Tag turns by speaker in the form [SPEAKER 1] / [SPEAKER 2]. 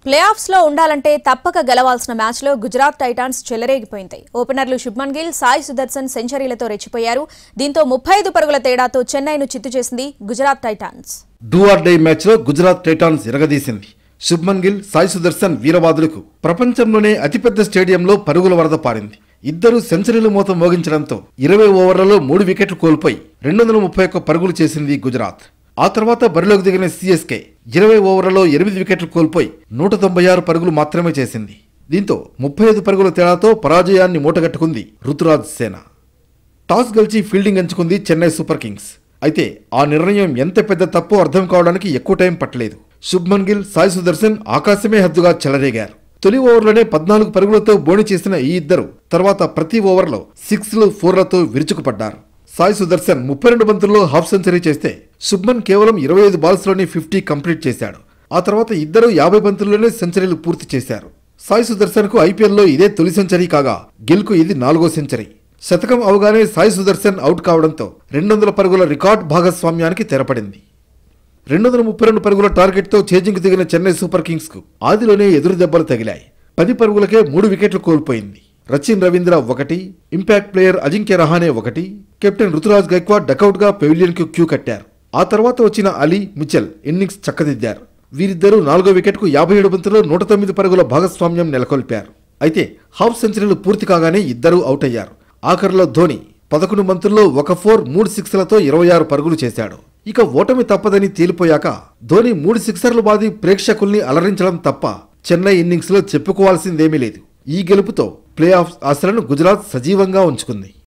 [SPEAKER 1] Play offs లో ఉండాలంటే తప్పక గెలవాల్సిన మ్యాచ్ లో గుజరాత్ టైటాన్స్ చెలరేగిపోయింది. ఓపెనర్లు శుభ్మన్ గిల్, సాయి సుదర్శన్ సెంచరీలతో రెచ్చిపోయారు. దీంతో 35 పరుగుల తేడాతో చెన్నైను చిత్తు చేసింది Gujarat Titans.
[SPEAKER 2] Do or die match లో గుజరాత్ టైటాన్స్ ఎరగదీసింది. శుభ్మన్ గిల్, సాయి సుదర్శన్ వీరబాదులకు ప్రపంచంలోనే అతిపెద్ద స్టేడియంలో పరుగుల వరద పారింది. ఇద్దరు సెంచరీలు మోత మోగించడంతో 20 ఓవర్లలో 3 వికెట్లు కోల్పోయి 231 పరుగులు చేసింది గుజరాత్. ఆ తర్వాత బరిలోకి దిగిన సిఎస్కే 20 ఓవర్లలో 8 వికెట్లు కోల్పోయి 196 పరుగులు మాత్రమే చేసింది. దీంతో 35 పరుగుల తేడాతో పరాజయాన్ని మూటగట్టుకుంది రుతురాజ్ సేన. టాస్ గెలిచి ఫీల్డింగ్ ఎంచుకుంది చెన్నై సూపర్ కింగ్స్. అయితే ఆ నిర్ణయం ఎంత పెద్ద తప్పో అర్థం కావడానికి ఎక్కువ టైం పట్టలేదు. శుభ్మన్ గిల్, సాయి సుదర్శన్ ఆకాశమే హద్దుగా చెలరేగారు. తొలి ఓవర్లోనే 14 పరుగులతో బోణి చేసిన ఈ ఇద్దరు తర్వాత ప్రతి ఓవర్లో 6లు, 4లతో విరుచుకుపడ్డారు. సాయి సుదర్శన్ 32 బంతుల్లో హాఫ్ సెంచరీ చేస్తే శుభ్మన్ కేవలం 25 బాల్స్లోనే 50 కంప్లీట్ చేశాడు. ఆ తర్వాత ఇద్దరు 50 బంతుల్లోనే సెంచరీలు పూర్తి చేశారు. సాయి సుదర్శన్ కు ఐపీఎల్లో ఇదే తొలి సెంచరీ కాగా గిల్ కు ఇది 4వ సెంచరీ. శతకం అవగానే సాయి సుదర్శన్ అవుట్ కావడంతో 200 పరుగుల రికార్డ్ భాగస్వామ్యానికి తెరపడింది. 232 పరుగుల టార్గెట్తో చేజింగ్ దిగిన చెన్నై సూపర్ కింగ్స్ కు ఆదిలోనే ఎదురు దెబ్బలు తగిలాయి. 10 పరుగులకే 3 వికెట్లు కోల్పోయింది. Rachin Ravindra 1, impact player Ajinkya Rahane 1, captain Ruturaj Gaikwad duck out గా పెవిలియన్ కు క్యూ కట్టారు. ఆ తర్వాత వచ్చిన అలీ, మిచెల్ ఇన్నింగ్స్ చక్కదిద్దారు. వీరిద్దరూ 4వ వికెట్ కు 57 బంతుల్లో 109 పరుగుల భాగస్వామ్యం నెలకొల్పారు. అయితే హాఫ్ సెంచరీలు పూర్తి కాగానే ఇద్దరూ అవుట్ అయ్యారు. ఆఖరిలో ధోని 11 బంతుల్లో 1 4, 3 6లతో 26 పరుగులు చేశాడు. ఇక ఓటమి తప్పదని తేలిపోయాక ధోని 3 సిక్సర్లు బాది ప్రేక్షకుల్ని అలరించడం తప్ప చెన్నై ఇన్నింగ్స్ లో చెప్పుకోవాల్సిందేమీ లేదు. ఈ గెలుపుతో ప్లే ఆఫ్ ఆశలను గుజరాత్ సజీవంగా ఉంచుకుంది.